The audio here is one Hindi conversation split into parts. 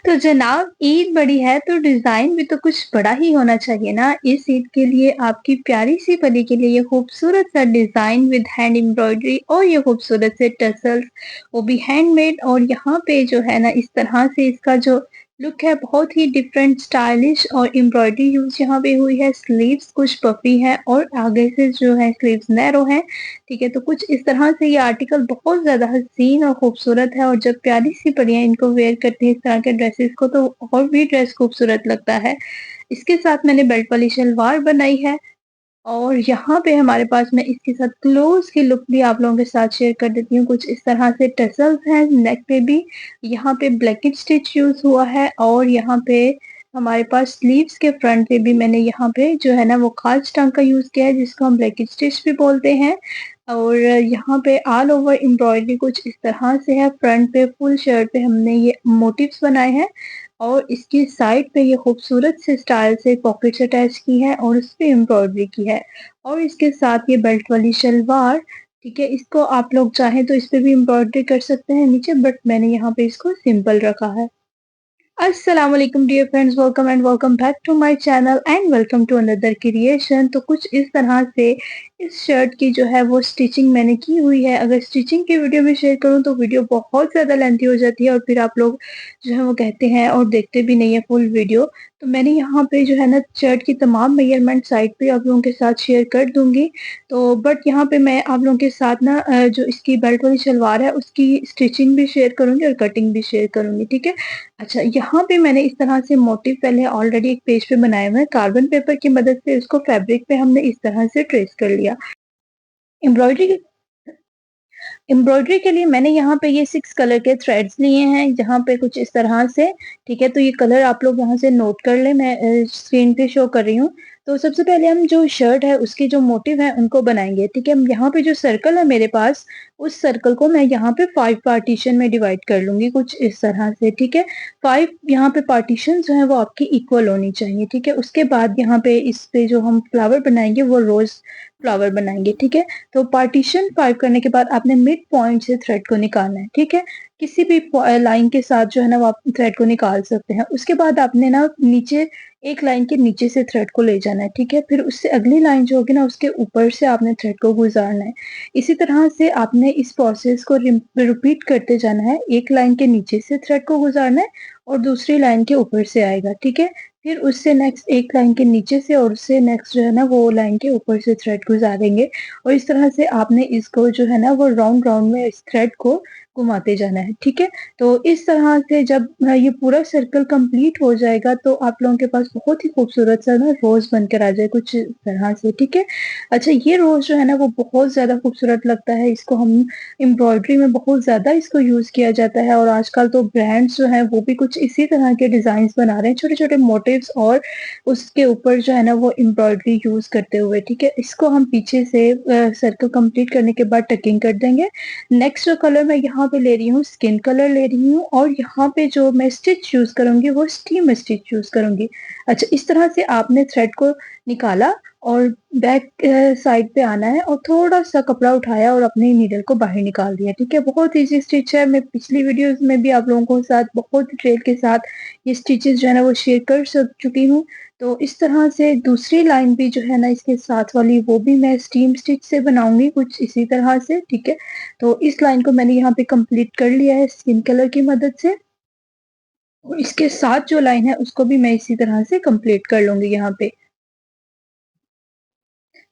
तो जनाब, ईद बड़ी है तो डिजाइन भी तो कुछ बड़ा ही होना चाहिए ना। इस ईद के लिए आपकी प्यारी सी बनी के लिए ये खूबसूरत सा डिजाइन विद हैंड एम्ब्रॉयडरी और ये खूबसूरत से टसल्स, वो भी हैंडमेड। और यहाँ पे जो है ना, इस तरह से इसका जो लुक है बहुत ही डिफरेंट स्टाइलिश, और एम्ब्रॉयडरी यूज यहाँ पे हुई है। स्लीव्स कुछ पफी है और आगे से जो है स्लीव्स नैरो है। ठीक है, तो कुछ इस तरह से ये आर्टिकल बहुत ज़्यादा हसीन और खूबसूरत है। और जब प्यारी सी परियां इनको वेयर करती हैं इस तरह के ड्रेसेस को, तो और भी ड्रेस खूबसूरत लगता है। इसके साथ मैंने बेल्ट वाली शलवार बनाई है। और यहाँ पे हमारे पास, मैं इसके साथ क्लोज की लुक भी आप लोगों के साथ शेयर कर देती हूँ। कुछ इस तरह से टसल्स हैं नेक पे भी। यहाँ पे ब्लैकेट स्टिच यूज हुआ है, और यहाँ पे हमारे पास स्लीव्स के फ्रंट पे भी मैंने यहाँ पे जो है ना वो खाज टांग का यूज किया है, जिसको हम ब्लैकेट स्टिच भी बोलते हैं। और यहाँ पे ऑल ओवर एम्ब्रॉयडरी कुछ इस तरह से है। फ्रंट पे फुल शर्ट पे हमने ये मोटिव्स बनाए हैं, और इसकी साइड पे ये खूबसूरत से स्टाइल से पॉकेट्स अटैच की है और उस पे एम्ब्रॉयडरी की है। और इसके साथ ये बेल्ट वाली शलवार। ठीक है, इसको आप लोग चाहें तो इस पे भी एम्ब्रॉयडरी कर सकते हैं नीचे, बट मैंने यहाँ पे इसको सिंपल रखा है। अस्सलाम वालेकुम dear friends, welcome and welcome back to my channel and welcome to another creation. तो कुछ इस तरह से इस शर्ट की जो है वो स्टिचिंग मैंने की हुई है। अगर स्टिचिंग की वीडियो में शेयर करूं तो वीडियो बहुत ज़्यादा लेंथी हो जाती है, और फिर आप लोग जो है वो कहते हैं और देखते भी नहीं है फुल वीडियो। तो मैंने यहाँ पे जो है ना शर्ट की तमाम मेजरमेंट साइड पे आप लोगों के साथ शेयर कर दूंगी। तो बट यहाँ पे मैं आप लोगों के साथ ना जो इसकी बेल्ट वाली शलवार है उसकी स्टिचिंग भी शेयर करूंगी और कटिंग भी शेयर करूंगी। ठीक है। अच्छा, यहाँ पे मैंने इस तरह से मोटिव पहले ऑलरेडी एक पेज पे बनाए हुए हैं। कार्बन पेपर की मदद से उसको फैब्रिक पे हमने इस तरह से ट्रेस कर लिया। एम्ब्रॉयडरी एम्ब्रॉयडरी के लिए मैंने यहाँ पे ये 6 कलर के थ्रेड्स लिए हैं, यहाँ पे कुछ इस तरह से। ठीक है, तो ये कलर आप लोग यहाँ से नोट कर लें, मैं स्क्रीन पे शो कर रही हूँ। तो सबसे पहले हम जो शर्ट है उसके जो मोटिव है उनको बनाएंगे। ठीक है, यहाँ पे जो सर्कल है मेरे पास, उस सर्कल को मैं यहाँ पे 5 पार्टीशन में डिवाइड कर लूंगी कुछ इस तरह से। ठीक है, 5 यहाँ पे पार्टीशन जो है वो आपकी इक्वल होनी चाहिए। ठीक है, उसके बाद यहाँ पे इस पे जो हम फ्लावर बनाएंगे वो रोज फ्लावर बनाएंगे। ठीक है, तो पार्टीशन 5 करने के बाद आपने मिड पॉइंट से थ्रेड को निकालना है। ठीक है, किसी भी लाइन के साथ जो है ना वो आप थ्रेड को निकाल सकते हैं। उसके बाद आपने ना नीचे एक लाइन के नीचे से थ्रेड को ले जाना है। ठीक है, फिर उससे अगली लाइन जो होगी ना उसके ऊपर से आपने थ्रेड को गुजारना है। इसी तरह से आपने इस प्रोसेस को रिपीट करते जाना है। एक लाइन के नीचे से थ्रेड को गुजारना है और दूसरी लाइन के ऊपर से आएगा। ठीक है, फिर उससे नेक्स्ट एक लाइन के नीचे से, और उससे नेक्स्ट जो है ना वो लाइन के ऊपर से थ्रेड गुजारेंगे। और इस तरह से आपने इसको जो है ना वो राउंड राउंड में इस थ्रेड को घुमाते जाना है। ठीक है, तो इस तरह से जब ये पूरा सर्कल कंप्लीट हो जाएगा तो आप लोगों के पास बहुत ही खूबसूरत सा ना रोज बनकर आ जाए कुछ इस तरह से। ठीक है, अच्छा, ये रोज जो है ना वो बहुत ज्यादा खूबसूरत लगता है। इसको हम एम्ब्रॉयडरी में बहुत ज्यादा इसको यूज किया जाता है, और आजकल तो ब्रांड्स जो है वो भी कुछ इसी तरह के डिजाइन बना रहे हैं, छोटे छोटे मोटिव्स और उसके ऊपर जो है ना वो एम्ब्रॉयडरी यूज करते हुए। ठीक है, इसको हम पीछे से सर्कल कंप्लीट करने के बाद टकिंग कर देंगे। नेक्स्ट जो कलर मैं यहाँ पे ले रही हूँ, स्किन कलर ले रही हूँ, और यहाँ पे जो मैं स्टिच यूज करूंगी वो स्टीम स्टिच यूज करूंगी। अच्छा, इस तरह से आपने थ्रेड को निकाला और बैक साइड पे आना है, और थोड़ा सा कपड़ा उठाया और अपनी नीडल को बाहर निकाल दिया। ठीक है, बहुत इजी स्टिच है। मैं पिछली वीडियोस में भी आप लोगों को साथ बहुत डिटेल के साथ ये स्टिचेस जो है ना वो शेयर कर चुकी हूँ। तो इस तरह से दूसरी लाइन भी जो है ना इसके साथ वाली, वो भी मैं स्टीम स्टिच से बनाऊंगी कुछ इसी तरह से। ठीक है, तो इस लाइन को मैंने यहाँ पे कंप्लीट कर लिया है स्किन कलर की मदद से। और इसके साथ जो लाइन है उसको भी मैं इसी तरह से कंप्लीट कर लूंगी यहाँ पे।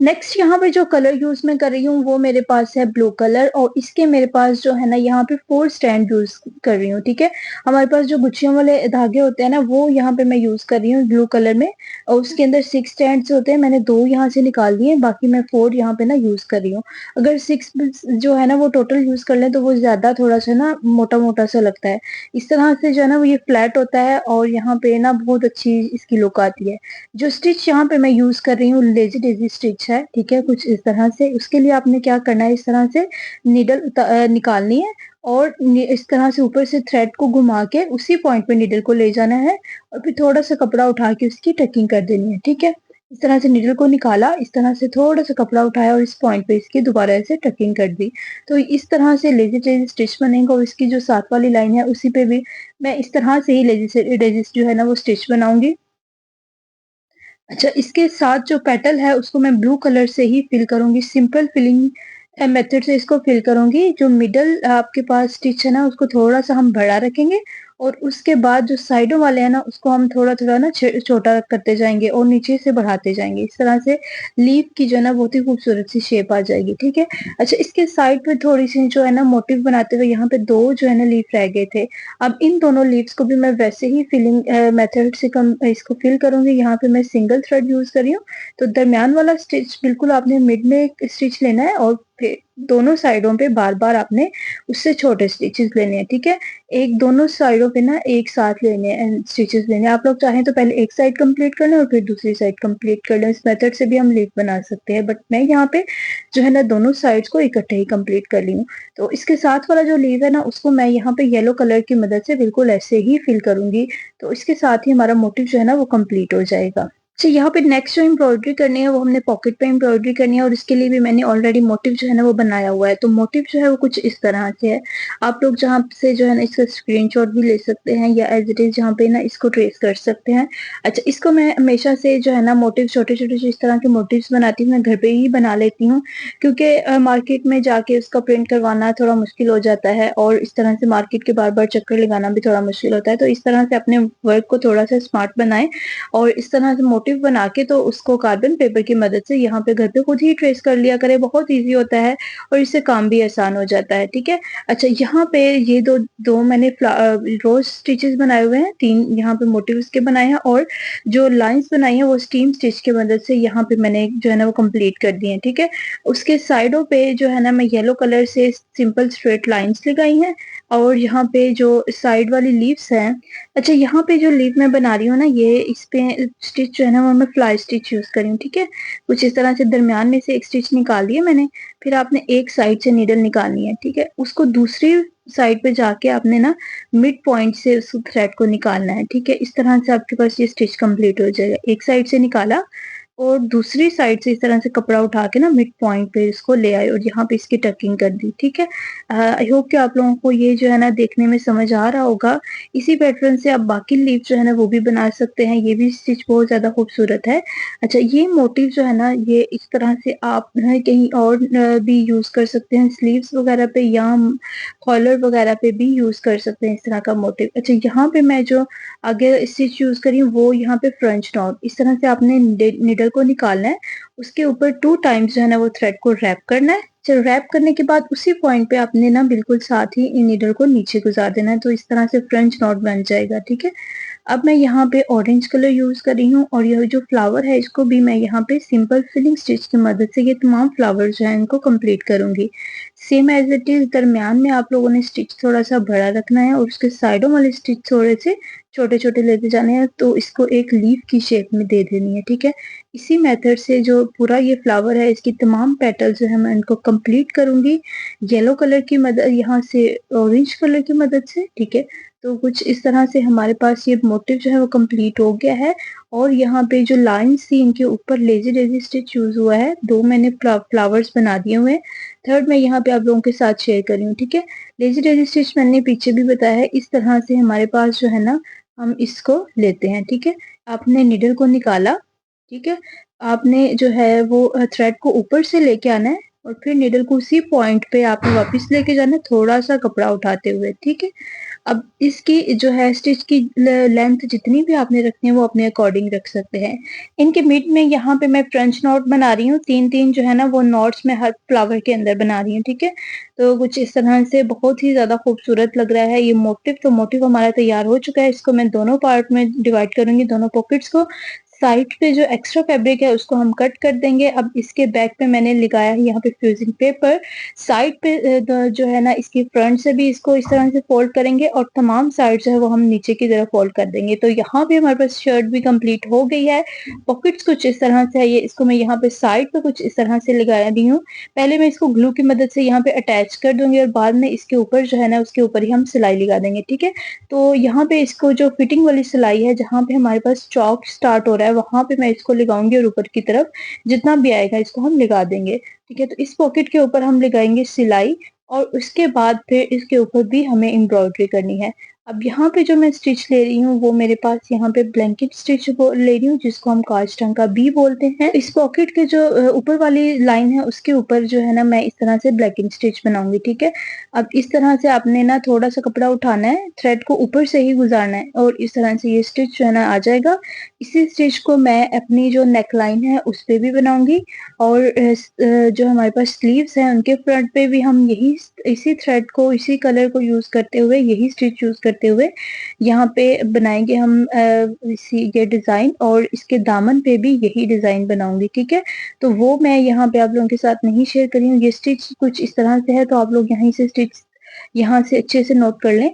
नेक्स्ट यहाँ पे जो कलर यूज मैं कर रही हूँ वो मेरे पास है ब्लू कलर, और इसके मेरे पास जो है ना यहाँ पे 4 स्टैंड यूज कर रही हूँ। ठीक है, हमारे पास जो गुच्छियों वाले धागे होते हैं ना वो यहाँ पे मैं यूज कर रही हूँ ब्लू कलर में, और उसके अंदर 6 स्टैंड्स होते हैं। मैंने 2 यहाँ से निकाल दिए, बाकी मैं 4 यहाँ पे ना यूज कर रही हूँ। अगर 6 जो है ना वो टोटल यूज कर लें तो वो ज्यादा थोड़ा सा ना मोटा मोटा सा लगता है। इस तरह से जो है ना वो ये फ्लैट होता है, और यहाँ पे ना बहुत अच्छी इसकी लुक आती है। जो स्टिच यहाँ पे मैं यूज कर रही हूँ लेजी डेजी स्टिच है। ठीक है, कुछ इस तरह से। उसके लिए आपने क्या करना है, इस तरह से नीडल निकालनी है, और इस तरह से ऊपर से थ्रेड को घुमा के उसी पॉइंट पे नीडल को ले जाना है, और फिर थोड़ा सा कपड़ा उठा के उसकी टकिंग कर देनी है। ठीक है, इस तरह से नीडल को निकाला, इस तरह से थोड़ा-सा कपड़ा उठाया और इस पॉइंट पे इसकी दोबारा ऐसे टकिंग कर दी। तो इस तरह से लेज़ी डेज़ी स्टिच बनेगा और इसकी जो साथ वाली लाइन है उसी पे भी मैं इस तरह से ही लेज़ी डेज़ी जो है ना वो स्टिच बनाऊँगी। अच्छा, इसके साथ जो पेटल है उसको मैं ब्लू कलर से ही फिल करूँगी, सिंपल फिलिंग मेथड से इसको फिल करूँगी। जो मिडल आपके पास स्टिच है ना उसको थोड़ा-सा हम बड़ा रखेंगे और उसके बाद जो साइडों वाले हैं ना उसको हम थोड़ा-थोड़ा ना छोटा करते जाएँगे और नीचे से बढ़ाते जाएँगे। इस तरह से लीफ की जो है ना बहुत ही खूबसूरत सी शेप आ जाएगी, ठीक है? अच्छा, इसके साइड पे थोड़ी-सी जो है ना मोटिव बनाते हुए यहाँ पे 2 जो है ना लीफ रह गए थे। अब इन दोनों लीव्स को भी मैं वैसे ही फिलिंग मेथड से इसको फिल करूँगी। यहाँ पे मैं सिंगल थ्रेड यूज़ कर रही हूँ। तो दरमियान वाला स्टिच बिल्कुल आपने मिड में एक स्टिच लेना है और फिर दोनों साइडों पे बार-बार आपने उससे छोटे स्टिचेस लेने हैं, ठीक है? एक दोनों साइडों पे ना एक साथ लेने हैं स्टिचेस लेने हैं। आप लोग चाहें तो पहले एक साइड कंप्लीट कर लें और फिर दूसरी साइड कंप्लीट कर लें। इस मेथड से भी हम लीफ बना सकते हैं, बट मैं यहाँ पे जो है ना दोनों साइड्स को इकट्ठे ही कंप्लीट कर रही हूँ। तो इसके साथ वाला जो लीव है ना उसको मैं यहाँ पे येलो कलर की मदद से बिल्कुल ऐसे ही फिल करूँगी। तो इसके साथ ही हमारा मोटिव जो है ना वो कंप्लीट हो जाएगा। अच्छा, यहाँ पे नेक्स्ट जो एम्ब्रॉयडरी करनी है वो हमने पॉकेट पे एम्ब्रॉयडरी करनी है और इसके लिए भी मैंने ऑलरेडी मोटिव जो है ना वो बनाया हुआ है। तो मोटिव जो है वो कुछ इस तरह से है। आप लोग जहाँ से जो है ना इसका स्क्रीनशॉट भी ले सकते हैं या एज़ इट इज़ जहाँ पे ना इसको ट्रेस कर सकते हैं। अच्छा, इसको मैं हमेशा से जो है ना मोटिव छोटे-छोटे जो इस तरह के मोटिव्स बनाती हूँ मैं घर पे ही बना लेती हूँ, क्योंकि मार्केट में जाके उसका प्रिंट करवाना थोड़ा मुश्किल हो जाता है और इस तरह से मार्केट के बार-बार चक्कर लगाना भी थोड़ा मुश्किल होता है। तो इस तरह से अपने वर्क को थोड़ा-सा स्मार्ट बनाएँ और इस तरह से मोटिव बना के तो उसको कार्बन पेपर की मदद से यहाँ पे घर पे खुद ही ट्रेस कर लिया करें, बहुत ईज़ी होता है और इससे काम भी आसान हो जाता है, ठीक है? अच्छा, यहाँ पे ये 2 मैंने रोज़ स्टिचेस बनाए हुए हैं, 3 यहाँ पे मोटिव्स के बनाए हैं और जो लाइन्स बनाई हैं वो स्टीम स्टिच की मदद से यहाँ पे मैंने जो है ना वो कंप्लीट कर दी हैं, ठीक है? उसके साइडों पे जो है ना मैं येलो कलर से सिंपल स्ट्रेट लाइन्स लगाई हैं और यहाँ पे जो साइड वाली लीव्स हैं, अच्छा, यहाँ पे जो लीफ मैं बना रही हूँ ना ये इस पे स्टिच जो है ना वो मैं फ्लाई स्टिच यूज़ कर रही हूँ, ठीक है? कुछ इस तरह से दरमियान में से एक स्टिच निकाल लिया मैंने, फिर आपने एक साइड से नीडल निकालनी है, ठीक है? उसको दूसरी साइड पे जाके आपने ना मिड पॉइंट से उस थ्रेड को निकालना है, ठीक है? इस तरह से आपके पास ये स्टिच कंप्लीट हो जाएगा। एक साइड से निकाला और दूसरी साइड से इस तरह से कपड़ा उठा के ना मिड पॉइंट पे इसको ले आए और यहाँ पे इसकी टकिंग कर दी, ठीक है? आई होप कि आप लोगों को ये जो है ना देखने में समझ आ रहा होगा। इसी पैटर्न से आप बाकी लीव जो है ना वो भी बना सकते हैं, ये भी स्टिच बहुत ज़्यादा खूबसूरत है। अच्छा, ये मोटिव जो है ना ये इस तरह से आप कहीं और भी यूज़ कर सकते हैं, स्लीव्स वगैरह पे या कॉलर वगैरह पे भी यूज़ कर सकते हैं इस तरह का मोटिव। अच्छा, यहाँ पे मैं जो आगे स्टिच यूज़ करी हूँ वो यहाँ पे फ्रेंच नॉट, इस तरह से आपने नीडल को निकालना है, उसके ऊपर 2 टाइम्स जो है ना वो थ्रेड को रैप करना है। चलो, रैप करने के बाद उसी पॉइंट पे आपने ना बिल्कुल साथ ही इन नीडल को नीचे गुज़ार देना है, तो इस तरह से फ्रेंच नॉट बन जाएगा, ठीक है? अब मैं यहाँ पे ऑरेंज कलर यूज़ कर रही हूँ और यह जो फ्लावर है इसको भी मैं यहाँ पे सिंपल फिलिंग स्टिच की मदद से ये तमाम फ्लावर जो हैं इनको कंप्लीट करूँगी। सेम एज़ इट इज़ दरमियान में आप लोगों ने स्टिच थोड़ा-सा बड़ा रखना है और उसके साइडों वाले स्टिच थोड़े से छोटे-छोटे लेते जाने हैं, तो इसको एक लीफ की शेप में दे देनी है, ठीक है? इसी मेथड से जो पूरा ये फ्लावर है इसकी तमाम पेटल्स जो है मैं इनको कंप्लीट करूँगी, येलो कलर की मदद यहाँ से ऑरेंज कलर की मदद से, ठीक है? तो कुछ इस तरह से हमारे पास ये मोटिव जो है वो कंप्लीट हो गया है और यहाँ पे जो लाइन्स थी इनके ऊपर लेज़ी डेज़ी स्टिच यूज़ हुआ है। 2 मैंने फ्लावर्स बना दिए हुए हैं। थर्ड मैं यहाँ पे आप लोगों के साथ शेयर कर रही हूँ, ठीक है? लेज़ी डेज़ी स्टिच मैंने पीछे भी बताया है, इस तरह से हमारे पास जो है ना हम इसको लेते हैं, ठीक है? आपने नीडल को निकाला, ठीक है? आपने जो है वो थ्रेड को ऊपर से लेके आना है और फिर नीडल को उसी पॉइंट पे आपने वापस लेके जाना है थोड़ा-सा कपड़ा उठाते हुए, ठीक है? अब इसकी जो है स्टिच की लेंथ जितनी भी आपने रखनी है वो अपने अकॉर्डिंग रख सकते हैं। इनके मिड में यहाँ पे मैं फ्रेंच नॉट बना रही हूँ, 3-3 जो है ना वो नॉट्स मैं हर फ्लावर के अंदर बना रही हूँ, ठीक है? तो कुछ इस तरह से बहुत ही ज़्यादा खूबसूरत लग रहा है ये मोटिव, तो मोटिव हमारा तैयार हो चुका है, इसको मैं दोनों पार्ट में डिवाइड करूँगी, दोनों पॉकेट्स को। साइड पे जो एक्स्ट्रा फैब्रिक है उसको हम कट कर देंगे। अब इसके बैक पे मैंने लगाया है यहाँ पे फ्यूजिंग पेपर, साइड पे जो है ना इसकी फ्रंट से भी इसको इस तरह से फोल्ड करेंगे और तमाम साइड जो है वो हम नीचे की तरफ फोल्ड कर देंगे। तो यहाँ पे हमारे पास शर्ट भी कंप्लीट हो गई है। पॉकेट्स कुछ इस तरह से है, ये इसको मैं यहाँ पे साइड पे कुछ इस तरह से लगा दी हूँ। पहले मैं इसको ग्लू की मदद से यहाँ पे अटैच कर दूँगी और बाद में इसके ऊपर जो है ना उसके ऊपर ही हम सिलाई लगा देंगे, ठीक है? तो यहाँ पे इसको जो फिटिंग वाली सिलाई है जहाँ पे हमारे पास चौक स्टार्ट हो रहा है है वहां पे मैं इसको लगाऊंगी और ऊपर की तरफ जितना भी आएगा इसको हम लगा देंगे। ठीक है, तो इस पॉकेट के ऊपर हम लगाएंगे सिलाई और उसके बाद फिर इसके ऊपर भी हमें एम्ब्रॉयडरी करनी है। अब यहाँ पे जो मैं स्टिच ले रही हूँ वो मेरे पास यहाँ पे ब्लैंकेट स्टिच ले रही हूँ जिसको हम कांच का बी बोलते हैं। इस पॉकेट के जो ऊपर वाली लाइन है उसके ऊपर जो है ना मैं इस तरह से ब्लैकिंग स्टिच बनाऊंगी। ठीक है, अब इस तरह से आपने ना थोड़ा सा कपड़ा उठाना है, थ्रेड को ऊपर से ही गुजारना है और इस तरह से ये स्टिच जो है ना आ जाएगा। इसी स्टिच को मैं अपनी जो नेक लाइन है उस पे भी बनाऊंगी और जो हमारे पास स्लीव्स हैं उनके फ्रंट पे भी हम यही इसी थ्रेड को इसी कलर को यूज करते हुए यही स्टिच यूज करते हुए यहाँ पे बनाएंगे हम इसी ये डिजाइन और इसके दामन पे भी यही डिजाइन बनाऊंगी। ठीक है, तो वो मैं यहाँ पे आप लोगों के साथ नहीं शेयर कर रही हूँ। ये स्टिच कुछ इस तरह से है, तो आप लोग यहीं से स्टिच यहाँ से अच्छे से नोट कर लें।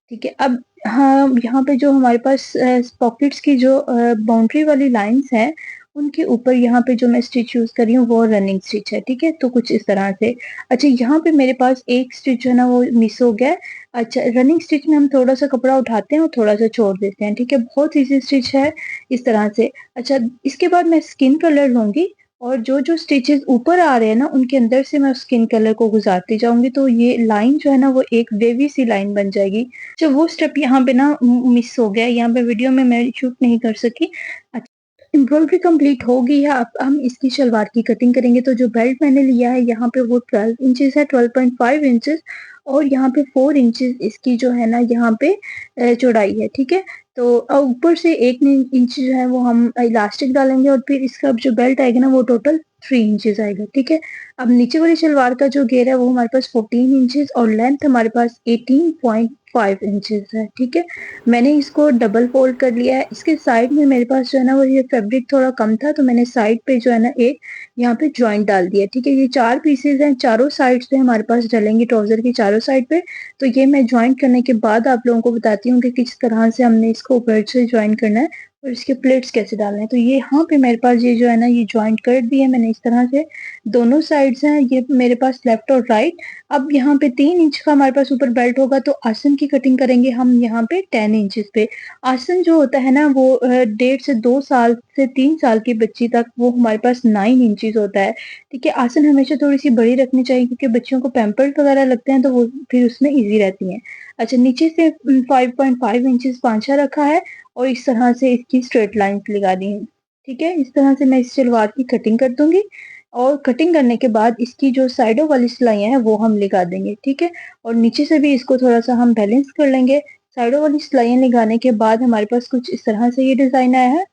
ठीक है, अब हाँ यहाँ पे जो हमारे पास पॉकेट्स की जो बाउंड्री वाली लाइंस है उनके ऊपर यहाँ पे जो मैं स्टिच यूज कर रही हूँ वो रनिंग स्टिच है। ठीक है, तो कुछ इस तरह से। अच्छा, यहाँ पे मेरे पास एक स्टिच जो है ना वो मिस हो गया है। अच्छा, रनिंग स्टिच में हम थोड़ा सा कपड़ा उठाते हैं और थोड़ा सा छोड़ देते हैं। ठीक है, बहुत इजी स्टिच है इस तरह से। अच्छा, इसके बाद मैं स्किन कलर लूंगी और जो जो स्टिचेस ऊपर आ रहे हैं ना उनके अंदर से मैं स्किन कलर को गुजारती जाऊंगी, तो ये लाइन जो है ना वो एक वेवी सी लाइन बन जाएगी। जो वो स्टेप यहाँ पे ना मिस हो गया, यहाँ पे वीडियो में मैं शूट नहीं कर सकी। एम्ब्रॉयडरी कंप्लीट हो गई है। अब हम इसकी शलवार की कटिंग करेंगे। तो जो बेल्ट मैंने लिया है यहाँ पे वो 12 इंचेस है, 12.5 इंचेस, और यहाँ पे 4 इंचेस इसकी जो है ना यहाँ पे चौड़ाई है। ठीक है, तो ऊपर से 1 इंच जो है वो हम इलास्टिक डालेंगे और फिर इसका जो बेल्ट आएगा ना वो टोटल 3 इंचेस आएगा। ठीक है, अब नीचे वाली शलवार का जो घेर है वो हमारे पास 14 इंचेस और लेंथ हमारे पास 18.5 इंचेस है। ठीक है, मैंने इसको डबल फोल्ड कर लिया है। इसके साइड में मेरे पास जो है ना वो ये फैब्रिक थोड़ा कम था, तो मैंने साइड पे जो है ना एक यहाँ पे जॉइंट डाल दिया। ठीक है, ये 4 पीसेज हैं, चारों साइड पे हमारे पास डलेंगे ट्राउजर की चारों साइड पे। तो ये मैं ज्वाइन करने के बाद आप लोगों को बताती हूँ कि किस तरह से हमने इसको ऊपर से ज्वाइन करना है और इसके प्लेट्स कैसे डालने हैं। तो ये यहाँ पे मेरे पास ये जो है ना ये ज्वाइंट कर दिए मैंने इस तरह से। दोनों साइड्स हैं ये मेरे पास लेफ्ट और राइट। अब यहाँ पे 3 इंच का हमारे पास ऊपर बेल्ट होगा, तो आसन की कटिंग करेंगे हम यहाँ पे 10 इंचेस पे। आसन जो होता है ना वो 1.5 से 2 साल से 3 साल की बच्ची तक वो हमारे पास 9 इंचेस होता है। ठीक है, आसन हमेशा थोड़ी सी बड़ी रखनी चाहिए क्योंकि बच्चियों को पैम्पर्स वगैरह लगते हैं तो वो फिर उसमें इजी रहती हैं। अच्छा, नीचे से 5.5 इंचेस पांचा रखा है और इस तरह से इसकी स्ट्रेट लाइंस लगा दी हैं। ठीक है, इस तरह से मैं इस सलवार की कटिंग कर दूंगी और कटिंग करने के बाद इसकी जो साइडों वाली सिलाइयां हैं वो हम लगा देंगे। ठीक है, और नीचे से भी इसको थोड़ा सा हम बैलेंस कर लेंगे। साइडों वाली सिलाइयां लगाने के बाद हमारे पास कुछ इस तरह से ये डिजाइन आया है।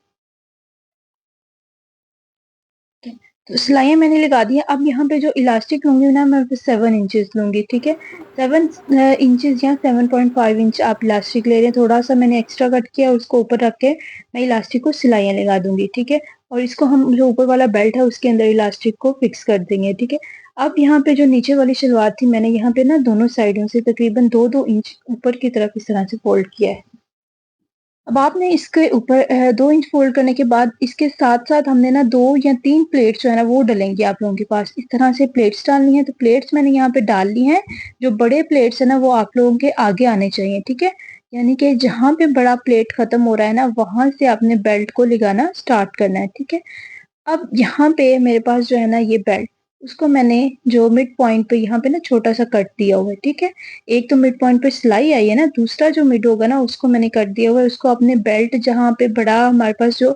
तो सिलाइयाँ मैंने लगा दी है। अब यहाँ पे जो इलास्टिक लूंगी ना मैं 7 इंचेस लूंगी। ठीक है, 7 इंचेस या 7.5 इंच आप इलास्टिक ले रहे हैं। थोड़ा सा मैंने एक्स्ट्रा कट किया, उसको ऊपर रख के मैं इलास्टिक को सिलाइयाँ लगा दूंगी। ठीक है, और इसको हम जो ऊपर वाला बेल्ट है उसके अंदर इलास्टिक को फिक्स कर देंगे। ठीक है, अब यहाँ पे जो नीचे वाली शलवार थी मैंने यहाँ पे ना दोनों साइडों से तकरीबन 2-2 इंच ऊपर की तरफ इस तरह से फोल्ड किया है। अब आपने इसके ऊपर 2 इंच फोल्ड करने के बाद इसके साथ साथ हमने ना 2 या 3 प्लेट्स जो है ना वो डलेंगी आप लोगों के पास। इस तरह से प्लेट्स डालनी है, तो प्लेट्स मैंने यहाँ पे डाल ली हैं। जो बड़े प्लेट्स है ना वो आप लोगों के आगे आने चाहिए। ठीक है, यानी कि जहां पे बड़ा प्लेट खत्म हो रहा है ना वहां से आपने बेल्ट को लगाना स्टार्ट करना है। ठीक है, अब यहाँ पे मेरे पास जो है ना ये बेल्ट, उसको मैंने जो मिड पॉइंट पे यहाँ पे ना छोटा सा कट दिया हुआ है। ठीक है, एक तो मिड पॉइंट पे सिलाई आई है ना, दूसरा जो मिड होगा ना उसको मैंने कट दिया हुआ है। उसको अपने बेल्ट जहाँ पे बड़ा हमारे पास जो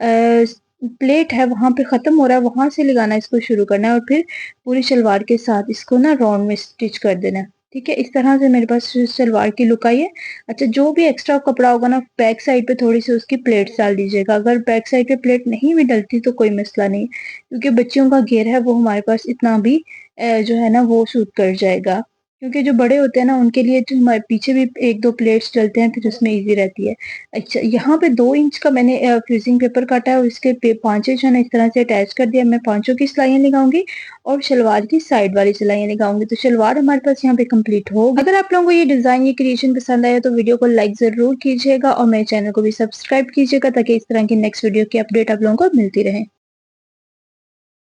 प्लेट है वहां पे खत्म हो रहा है वहां से लगाना, इसको शुरू करना है और फिर पूरी शलवार के साथ इसको ना राउंड में स्टिच कर देना है। ठीक है, इस तरह से मेरे पास सलवार की लुक आई है। अच्छा, जो भी एक्स्ट्रा कपड़ा होगा ना बैक साइड पे थोड़ी सी उसकी प्लेट्स डाल दीजिएगा। अगर बैक साइड पे प्लेट नहीं भी डलती तो कोई मसला नहीं, क्योंकि बच्चियों का घेर है वो हमारे पास इतना भी जो है ना वो सूट कर जाएगा। क्योंकि जो बड़े होते हैं ना उनके लिए जो हमारे पीछे भी 1-2 प्लेट्स डलते हैं फिर उसमें इजी रहती है। अच्छा, यहाँ पे 2 इंच का मैंने फ्रीजिंग पेपर काटा है और इसके पांचों जो है ना इस तरह से अटैच कर दिया। मैं पांचों की सिलाइयाँ लगाऊंगी और शलवार की साइड वाली सिलाइयाँ लगाऊंगी। तो शलवार हमारे पास यहाँ पे कंप्लीट हो गई। अगर आप लोगों को ये डिजाइन ये क्रिएशन पसंद आया तो वीडियो को लाइक जरूर कीजिएगा और मेरे चैनल को भी सब्सक्राइब कीजिएगा ताकि इस तरह की नेक्स्ट वीडियो की अपडेट आप लोगों को मिलती रहे।